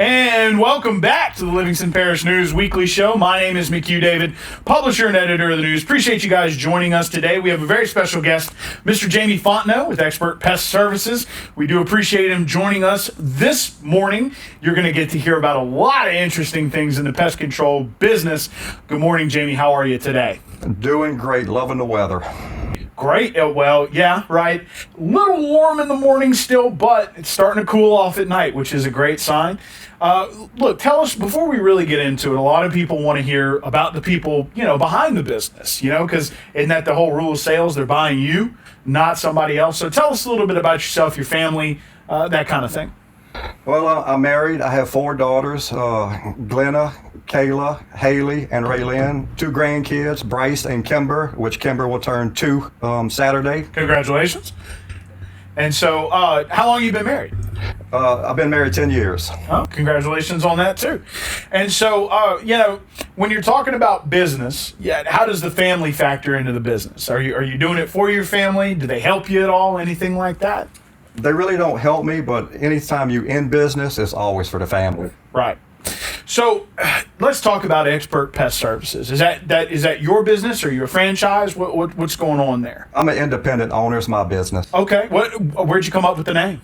And welcome back to the Livingston Parish News Weekly Show. My name is McHugh David, publisher and editor of the news. Appreciate you guys joining us today. We have a very special guest, Mr. Jamie Fontenot with Expert Pest Services. We do appreciate him joining us this morning. You're going to get to hear about a lot of interesting things in the pest control business. Good morning, Jamie. How are you today? Doing great. Loving the weather. Great. Well, yeah, right. A little warm in the morning still, but it's starting to cool off at night, which is a great sign. Look, tell us, before we really get into it, a lot of people want to hear about the people, behind the business, because isn't that the whole rule of sales? They're buying you, not somebody else. So tell us a little bit about yourself, your family, that kind of thing. Well, I'm married. I have 4 daughters, Glenna, Kayla, Haley, and Raylynn. 2 grandkids, Bryce and Kimber, which Kimber will turn 2 Saturday. Congratulations. And so, how long have you been married? I've been married 10 years. Oh, congratulations on that, too. And so, when you're talking about business, how does the family factor into the business? Are you doing it for your family? Do they help you at all? Anything like that? They really don't help me, but anytime you in business, it's always for the family. Right. So let's talk about Expert Pest Services. Is that your business or your franchise? What's going on there? I'm an independent owner. It's my business. Okay. Where'd you come up with the name?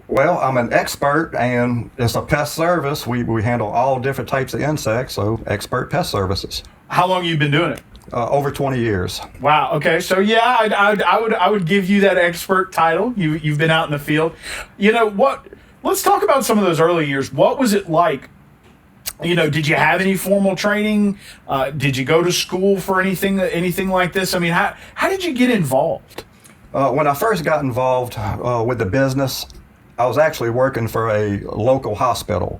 Well, I'm an expert, and it's a pest service. We handle all different types of insects, so Expert Pest Services. How long have you been doing it? Over 20 years. Wow. Okay. So I would give you that expert title. You've been out in the field. Let's talk about some of those early years. What was it like? Did you have any formal training? Did you go to school for anything like this? I mean, how did you get involved? When I first got involved with the business, I was actually working for a local hospital.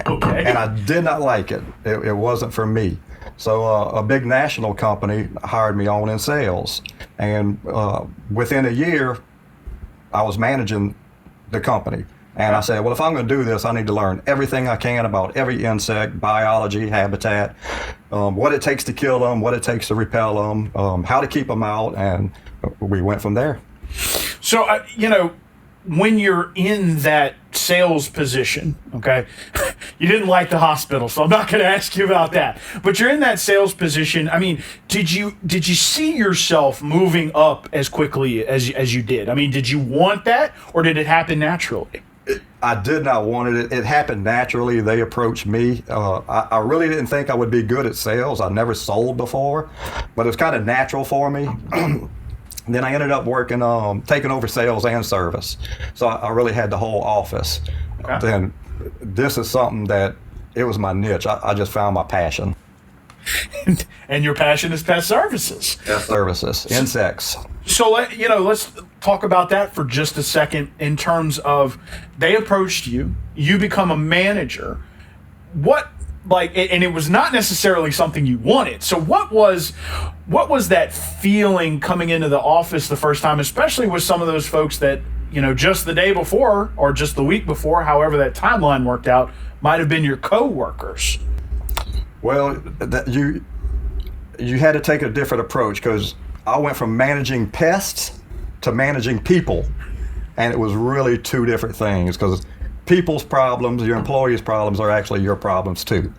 Okay. And I did not like it. It wasn't for me. So a big national company hired me on in sales. And within a year, I was managing the company. And I said, well, if I'm going to do this, I need to learn everything I can about every insect, biology, habitat, what it takes to kill them, what it takes to repel them, how to keep them out. And we went from there. So, when you're in that sales position, okay, you didn't like the hospital, so I'm not going to ask you about that. But you're in that sales position. I mean, did you see yourself moving up as quickly as you did? I mean, did you want that, or did it happen naturally? I did not want it. It happened naturally. They approached me. I really didn't think I would be good at sales. I never sold before, but it was kind of natural for me. Then I ended up working, taking over sales and service. So I really had the whole office. Okay. Then this is something that, it was my niche. I just found my passion. And your passion is pest services. Pest services, insects. So let's talk about that for just a second in terms of, they approached you, you become a manager. And it was not necessarily something you wanted. So what was that feeling coming into the office the first time, especially with some of those folks that, just the day before or just the week before, however that timeline worked out, might have been your co-workers? Well, you had to take a different approach, because I went from managing pests to managing people, and it was really 2 different things, because people's problems, your employees' problems, are actually your problems too.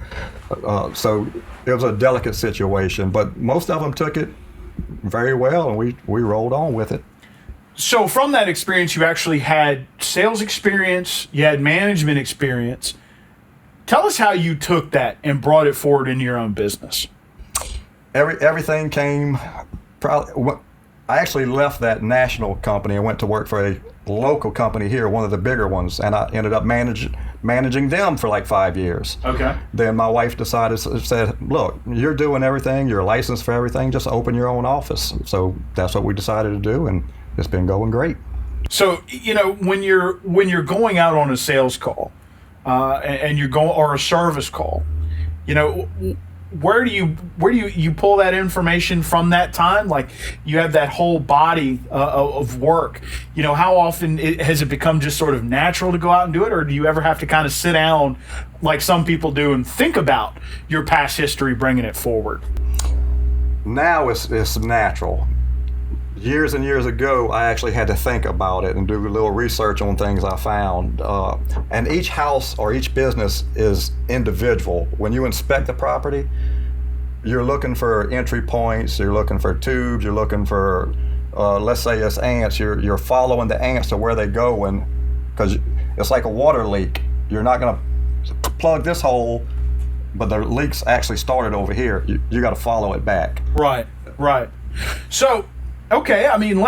So it was a delicate situation, but most of them took it very well, and we rolled on with it. So from that experience, you actually had sales experience, you had management experience. Tell us how you took that and brought it forward into your own business. Everything came, I actually left that national company and went to work for a local company here, one of the bigger ones, and I ended up managing them for like 5 years. Okay. Then my wife said, look, you're doing everything, you're licensed for everything, just open your own office. So that's what we decided to do, and it's been going great. So, when you're going out on a sales call, and you're going, or a service call, where do you pull that information from that time? Like, you have that whole body of work. How often has it become just sort of natural to go out and do it, or do you ever have to kind of sit down like some people do and think about your past history, bringing it forward? Now it's natural. years and years ago, I actually had to think about it and do a little research on things I found. And each house or each business is individual. When you inspect the property, you're looking for entry points, you're looking for tubes, you're looking for, let's say it's ants, you're following the ants to where they go, and because it's like a water leak. You're not going to plug this hole, but the leak's actually started over here. You got to follow it back. Right. So, okay, I mean,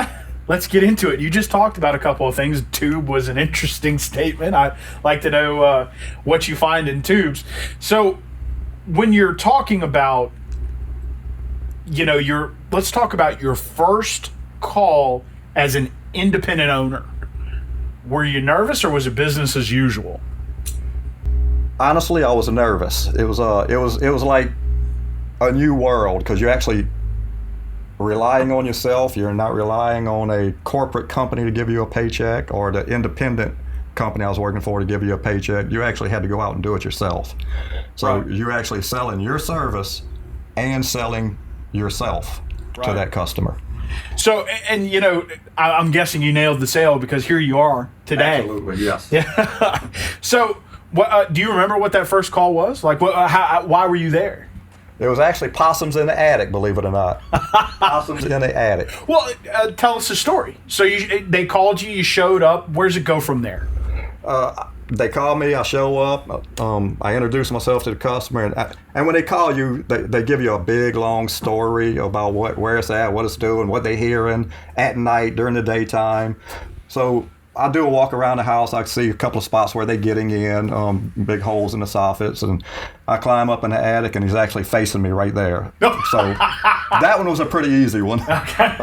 let's get into it. You just talked about a couple of things. Tube was an interesting statement. I'd like to know what you find in tubes. So, when you're talking about, let's talk about your first call as an independent owner. Were you nervous, or was it business as usual? Honestly, I was nervous. It was like a new world, because you're actually relying on yourself. You're not relying on a corporate company to give you a paycheck, or the independent company I was working for to give you a paycheck. You actually had to go out and do it yourself. So right. You're actually selling your service and selling yourself to that customer. So, and I'm guessing you nailed the sale, because here you are today. Absolutely, yes. Yeah. So, do you remember what that first call was? Like, why were you there? It was actually possums in the attic, believe it or not. Possums in the attic. Well, tell us the story. So they called you, you showed up. Where's it go from there? They call me, I show up, I introduce myself to the customer, and when they call you, they give you a big, long story about where it's at, what it's doing, what they're hearing at night, during the daytime. So I do a walk around the house. I see a couple of spots where they're getting in, big holes in the soffits, and I climb up in the attic, and he's actually facing me right there. So that one was a pretty easy one. Okay.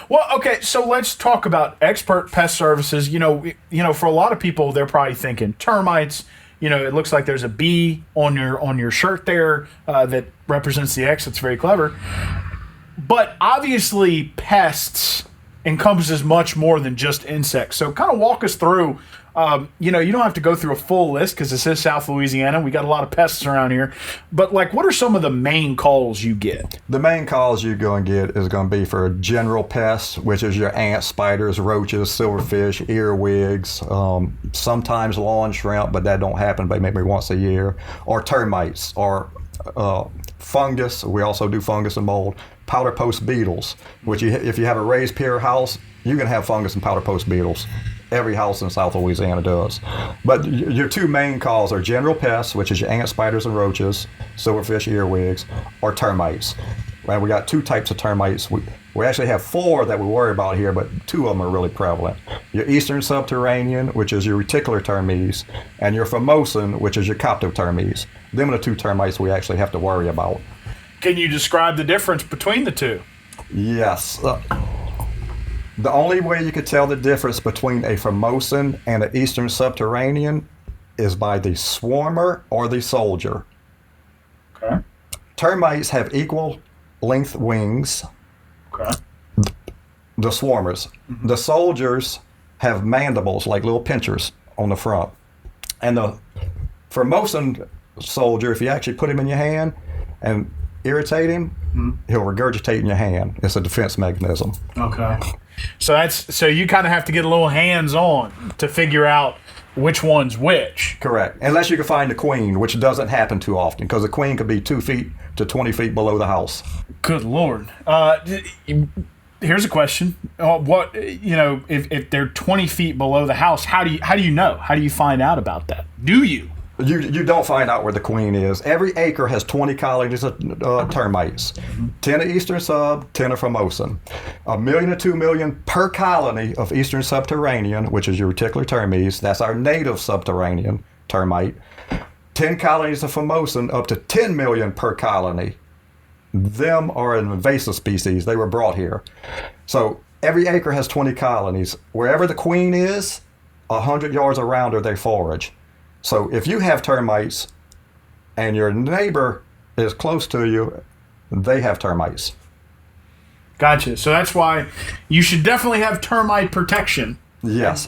Well, okay, so let's talk about expert pest services. For a lot of people, they're probably thinking termites. It looks like there's a bee on your shirt there that represents the X. It's very clever. But obviously, pests encompasses much more than just insects. So kind of walk us through, you don't have to go through a full list, because this is South Louisiana. We got a lot of pests around here. But what are some of the main calls you get? The main calls you're going to get is going to be for general pests, which is your ants, spiders, roaches, silverfish, earwigs, sometimes lawn shrimp, but that don't happen but maybe once a year, or termites, or fungus. We also do fungus and mold. Powder post beetles, which if you have a raised pier house, you can have fungus and powder post beetles. Every house in South Louisiana does. But your two main calls are general pests, which is your ants, spiders, and roaches, silverfish, earwigs, or termites. And we got two types of termites. We actually have four that we worry about here, but two of them are really prevalent. Your eastern subterranean, which is your reticular termes, and your formosan, which is your coptotermes. Them are the two termites we actually have to worry about. Can you describe the difference between the two? Yes. The only way you could tell the difference between a formosan and an eastern subterranean is by the swarmer or the soldier. Okay. Termites have equal length wings. Okay. The swarmers. Mm-hmm. The soldiers have mandibles, like little pinchers on the front. And the formosan soldier, if you actually put him in your hand and irritate him, he'll regurgitate in your hand. It's a defense mechanism. Okay. So you kind of have to get a little hands-on to figure out which one's which. Correct. Unless you can find the queen, which doesn't happen too often, because the queen could be 2 feet to 20 feet below the house. Good Lord. Here's a question. If they're 20 feet below the house, how do you know? How do you find out about that? Do you? You don't find out where the queen is. Every acre has 20 colonies of termites. 10 of eastern sub, 10 of formosan. 1 million to 2 million per colony of eastern subterranean, which is your reticular termes. That's our native subterranean termite. 10 colonies of formosan, up to 10 million per colony. Them are an invasive species. They were brought here. So every acre has 20 colonies. Wherever the queen is, 100 yards around her, they forage. So if you have termites and your neighbor is close to you, they have termites. Gotcha. So that's why you should definitely have termite protection. Yes.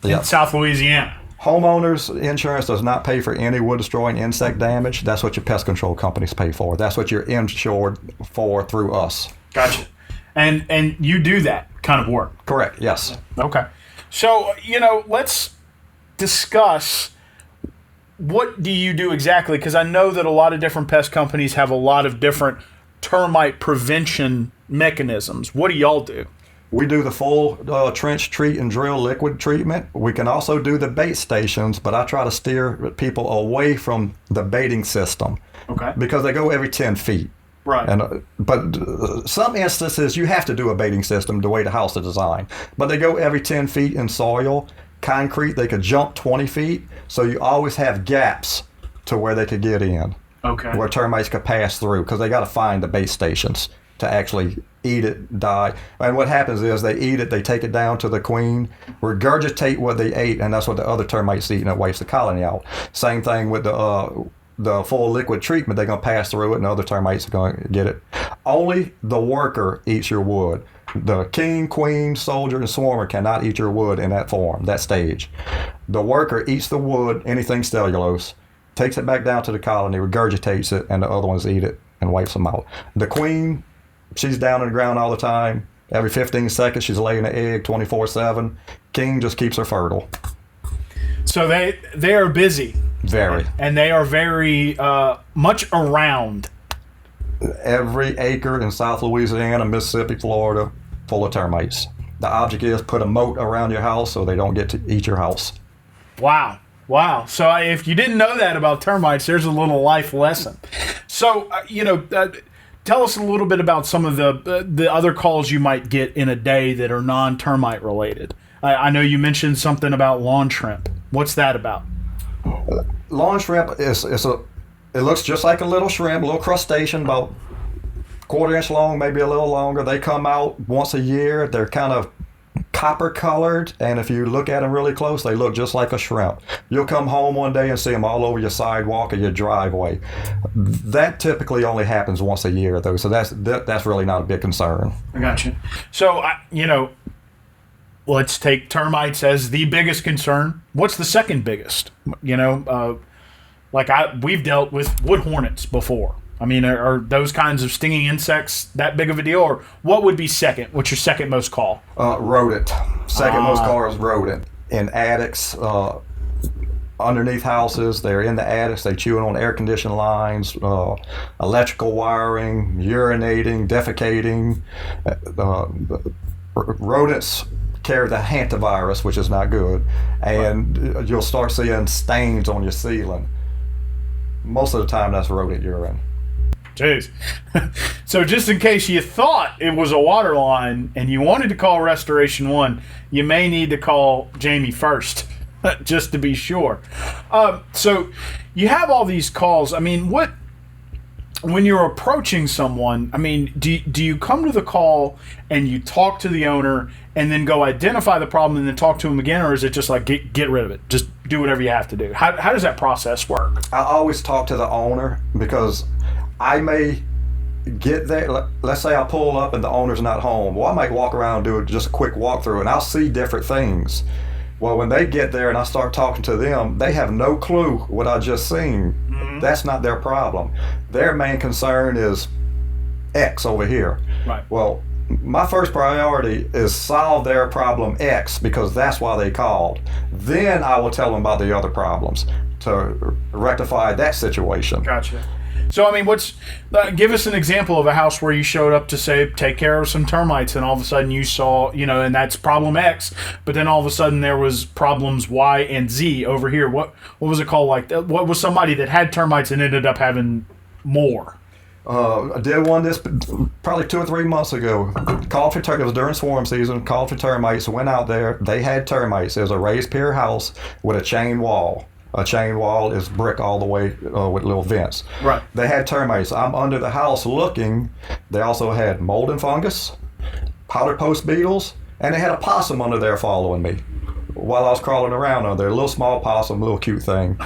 In South Louisiana. Homeowners insurance does not pay for any wood destroying insect damage. That's what your pest control companies pay for. That's what you're insured for through us. Gotcha. And you do that kind of work. Correct. Yes. Okay. So, let's discuss, what do you do exactly? Because I know that a lot of different pest companies have a lot of different termite prevention mechanisms. What do y'all do? We do the full trench, treat, and drill liquid treatment. We can also do the bait stations, but I try to steer people away from the baiting system. Okay. Because they go every 10 feet. Right. But some instances you have to do a baiting system the way the house is designed. But they go every 10 feet in soil. Concrete, they could jump 20 feet. So you always have gaps to where they could get in. Okay. Where termites could pass through, because they got to find the bait stations to actually eat it, die. And what happens is they eat it, they take it down to the queen, regurgitate what they ate, and that's what the other termites eat, and it wipes the colony out. Same thing with the full liquid treatment. They're going to pass through it, and other termites are going to get it. Only the worker eats your wood. The king, queen, soldier, and swarmer cannot eat your wood in that form, that stage. The worker eats the wood, anything cellulose, takes it back down to the colony, regurgitates it, and the other ones eat it and wipes them out. The queen, she's down on the ground all the time. Every 15 seconds, she's laying an egg 24/7. King just keeps her fertile. So they are busy. Very. And they are very much around. Every acre in South Louisiana, Mississippi, Florida, full of termites. The object is put a moat around your house so they don't get to eat your house. Wow. So if you didn't know that about termites, there's a little life lesson. So, tell us a little bit about some of the other calls you might get in a day that are non-termite related. I know you mentioned something about lawn shrimp. What's that about? Lawn shrimp it looks just like a little shrimp, a little crustacean, about 1/4 inch long, maybe a little longer. They come out once a year. They're kind of copper colored, and if you look at them really close, they look just like a shrimp. You'll come home one day and see them all over your sidewalk or your driveway. That typically only happens once a year, though, so that's really not a big concern. I got you. So, let's take termites as the biggest concern. What's the second biggest? We've dealt with wood hornets before. I mean, are those kinds of stinging insects that big of a deal? Or what would be second? What's your second most call? Rodent. Second most call is rodent. In attics, underneath houses, they're in the attics, they chewing on air conditioning lines, electrical wiring, urinating, defecating. Rodents carry the hantavirus, which is not good, and you'll start seeing stains on your ceiling. Most of the time, that's rodent urine. Jeez. So just in case you thought it was a water line and you wanted to call Restoration 1, you may need to call Jamie first, just to be sure. So you have all these calls. I mean, when you're approaching someone, I mean, do you come to the call and you talk to the owner and then go identify the problem and then talk to him again, or is it just like get rid of it, just do whatever you have to do? How does that process work? I always talk to the owner, because I may get there. Let's say I pull up and the owner's not home. Well, I might walk around and do just a quick walkthrough, and I'll see different things. Well, when they get there and I start talking to them, they have no clue what I just seen. Mm-hmm. That's not their problem. Their main concern is X over here. Right. Well, my first priority is solve their problem X, because that's why they called. Then I will tell them about the other problems to rectify that situation. Gotcha. So, I mean, give us an example of a house where you showed up to say, take care of some termites, and all of a sudden you saw, and that's problem X, but then all of a sudden there was problems Y and Z over here. What was it called like that? What was somebody that had termites and ended up having more? I did one this probably 2 or 3 months ago. Called for termites. It was during swarm season. Called for termites. Went out there. They had termites. It was a raised pier house with a chain wall. A chain wall is brick all the way with little vents. Right. They had termites. I'm under the house looking. They also had mold and fungus, powder post beetles, and they had a possum under there following me while I was crawling around under there. A little small possum, little cute thing.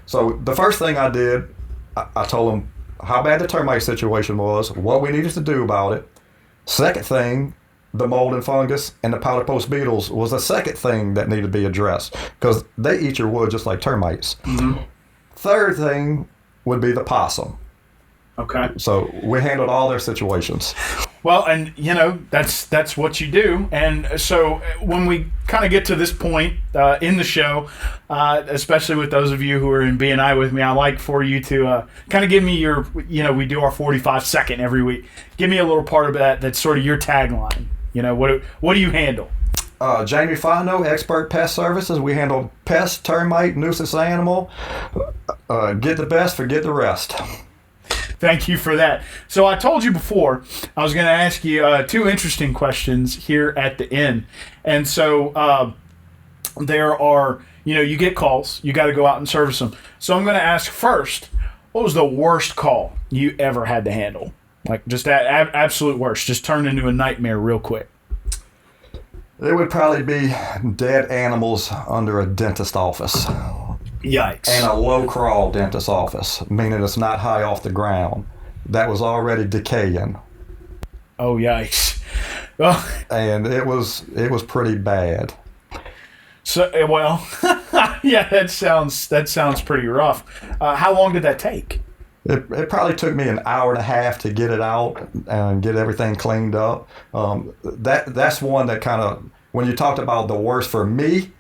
So the first thing I did, I told them how bad the termite situation was, what we needed to do about it. Second thing, the mold and fungus and the powder post beetles was the second thing that needed to be addressed, because they eat your wood just like termites. Mm-hmm. Third thing would be the possum. Okay. So we handled all their situations. Well, and that's what you do. And so when we kind of get to this point in the show, especially with those of you who are in BNI with me, I like for you to kind of give me your, we do our 45-second every week. Give me a little part of that that's sort of your tagline. What do you handle? Jamie Fontenot, Expert Pest Services. We handle pest, termite, nuisance animal. Get the best, forget the rest. Thank you for that. So I told you before I was going to ask you two interesting questions here at the end. And so there are, you get calls. You got to go out and service them. So I'm going to ask first, what was the worst call you ever had to handle? Like just absolute worst. Just turned into a nightmare real quick. It would probably be dead animals under a dentist office. Yikes. And a low-crawl dentist office, meaning it's not high off the ground. That was already decaying. Oh, yikes. Well, and it was pretty bad. So, well, yeah, that sounds pretty rough. How long did that take? It probably took me an hour and a half to get it out and get everything cleaned up. That's one that kind of, when you talked about the worst for me,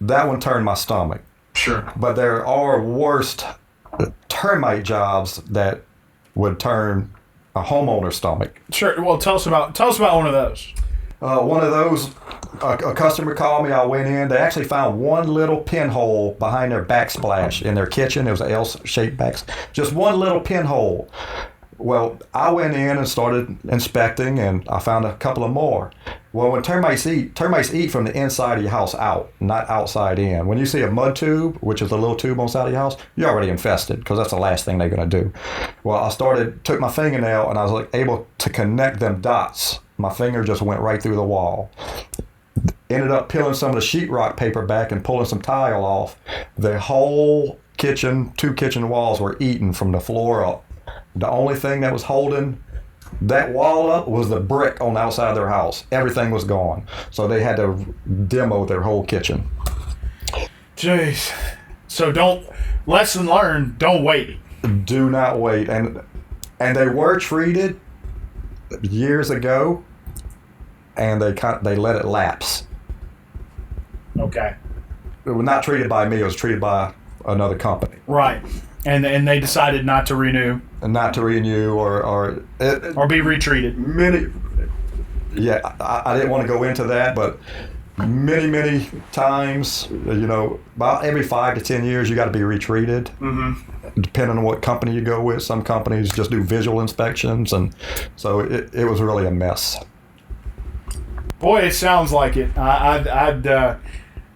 that one turned my stomach. Sure. But there are worst termite jobs that would turn a homeowner's stomach. Sure. Well, tell us about one of those. One of those, a customer called me. I went in. They actually found one little pinhole behind their backsplash in their kitchen. It was an L-shaped just one little pinhole. Well, I went in and started inspecting, and I found a couple of more. Well, when termites eat from the inside of your house out, not outside in. When you see a mud tube, which is a little tube on the side of your house, you're already infested because that's the last thing they're going to do. Well, I took my fingernail, and I was able to connect them dots. My finger just went right through the wall. Ended up peeling some of the sheetrock paper back and pulling some tile off. The whole kitchen, 2 kitchen walls were eaten from the floor up. The only thing that was holding that wall up was the brick on the outside of their house. Everything was gone. So they had to demo their whole kitchen. Jeez. So lesson learned, don't wait. Do not wait. And they were treated years ago, and they let it lapse. Okay. It was not treated by me. It was treated by another company. Right. And they decided not to renew. Not to renew or be retreated. I didn't want to go into that, but many times, about every 5 to 10 years, you got to be retreated. Depending on what company you go with. Some companies just do visual inspections, and so it was really a mess. Boy, it sounds like it.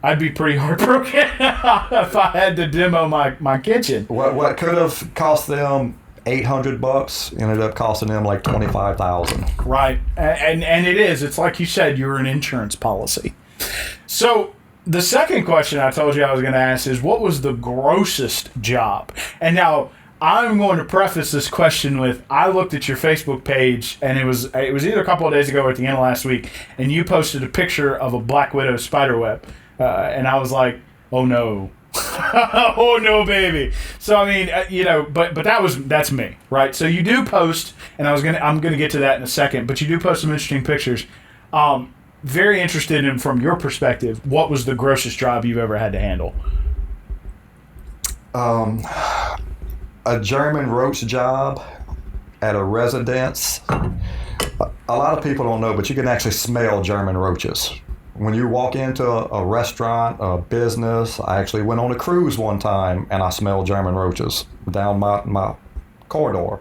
I'd be pretty heartbroken if I had to demo my kitchen. What could have cost them $800 ended up costing them like $25,000. Right, and it is. It's like you said, you're an insurance policy. So the second question I told you I was going to ask is, what was the grossest job? And now I'm going to preface this question with, I looked at your Facebook page, and it was either a couple of days ago or at the end of last week, and you posted a picture of a black widow spider web, and I was like, oh no. Oh no, baby. So I mean, but that's me, right? So you do post, and I'm gonna get to that in a second. But you do post some interesting pictures. Very interested in, from your perspective, what was the grossest job you've ever had to handle? A German Roach job at a residence. A lot of people don't know, but you can actually smell German roaches. When you walk into a restaurant, a business, I actually went on a cruise one time and I smelled German roaches down my corridor.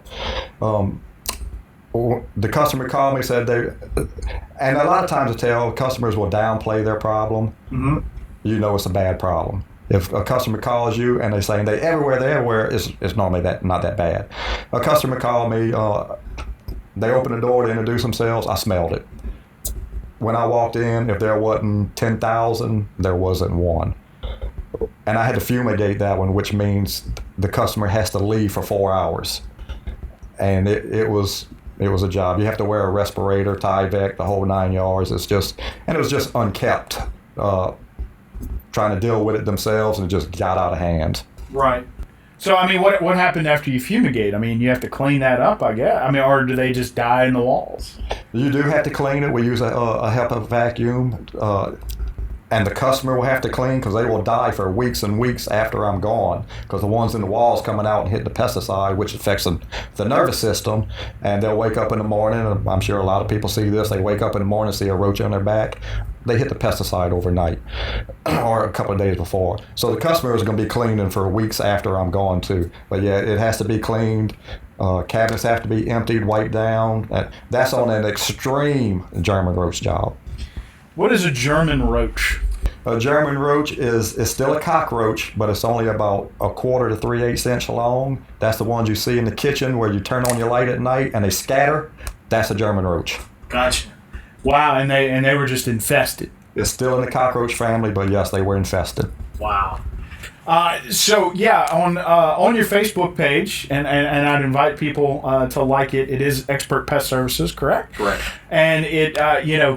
The customer called me, said and a lot of times customers will downplay their problem. You know it's a bad problem. If a customer calls you and they're saying they're everywhere, it's normally not that bad. A customer called me, they opened the door to introduce themselves, I smelled it. When I walked in, if there wasn't 10,000, there wasn't one. And I had to fumigate that one, which means the customer has to leave for 4 hours. And it was a job. You have to wear a respirator, Tyvek, the whole 9 yards. And it was just unkept. Trying to deal with it themselves, and it just got out of hand. Right. So, I mean, what happened after you fumigate? I mean, you have to clean that up, I guess. I mean, or do they just die in the walls? You do have to clean it. We use a HEPA vacuum, and the customer will have to clean because they will die for weeks and weeks after I'm gone, because the ones in the walls coming out and hit the pesticide, which affects the nervous system, and they'll wake up in the morning, and I'm sure a lot of people see this, they wake up in the morning and see a roach on their back. They hit the pesticide overnight or a couple of days before. So the customer is going to be cleaning for weeks after I'm gone too. But yeah, it has to be cleaned. Cabinets have to be emptied, wiped down. That's on an extreme German roach job. What is a German roach? A German roach is still a cockroach, but it's only about 1/4 to 3/8 inch long. That's the ones you see in the kitchen where you turn on your light at night and they scatter. That's a German roach. Gotcha. Wow, and they were just infested. It's still in the cockroach family, but yes, they were infested. Wow. So yeah, on your Facebook page, and I'd invite people to like it. It is Expert Pest Services, correct? Correct. And it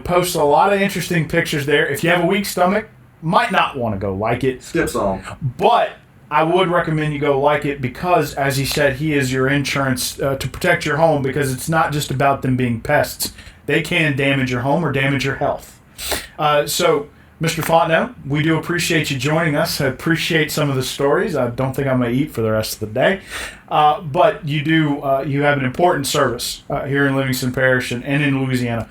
posts a lot of interesting pictures there. If you have a weak stomach, might not want to go like it. Skip some. But I would recommend you go like it because, as he said, he is your insurance to protect your home, because it's not just about them being pests. They can damage your home or damage your health. So, Mr. Fontenot, we do appreciate you joining us. I appreciate some of the stories. I don't think I'm going to eat for the rest of the day. But you have an important service here in Livingston Parish and in Louisiana.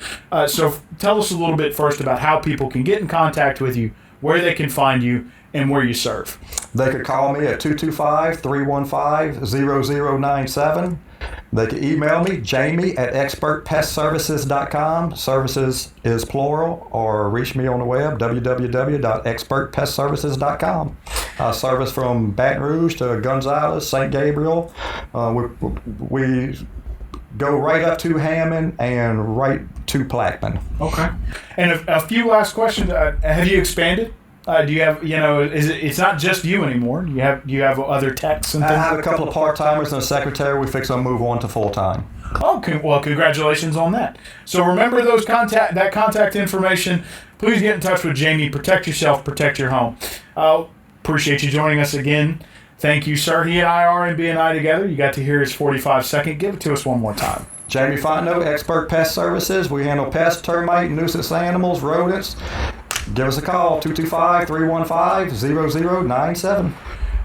So tell us a little bit first about how people can get in contact with you, where they can find you, and where you serve. They could call me at 225-315-0097. They can email me, jamie@expertpestservices.com. Services is plural, or reach me on the web, www.expertpestservices.com. Service from Baton Rouge to Gonzales, St. Gabriel. We go right up to Hammond and right to Plaquemine. Okay. And a few last questions. Have you expanded? Do you have, it's not just you anymore. You have other techs and things? I have a couple of part-timers and a secretary. We fix them move on to full-time. Okay, well, congratulations on that. So remember that contact information. Please get in touch with Jamie. Protect yourself, protect your home. Appreciate you joining us again. Thank you, sir. He and I are in BNI together. You got to hear his 45-second. Give it to us one more time. Jamie Fontenot, Expert Pest Services. We handle pests, termite, nuisance animals, rodents. Give us a call, 225-315-0097.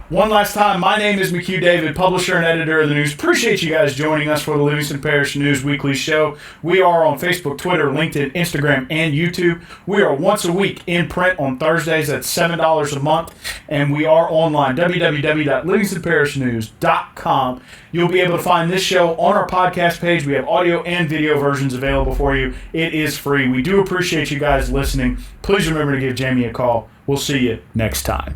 One last time, my name is McHugh David, publisher and editor of the news. Appreciate you guys joining us for the Livingston Parish News Weekly Show. We are on Facebook, Twitter, LinkedIn, Instagram, and YouTube. We are once a week in print on Thursdays at $7 a month, and we are online, www.livingstonparishnews.com. You'll be able to find this show on our podcast page. We have audio and video versions available for you. It is free. We do appreciate you guys listening. Please remember to give Jamie a call. We'll see you next time.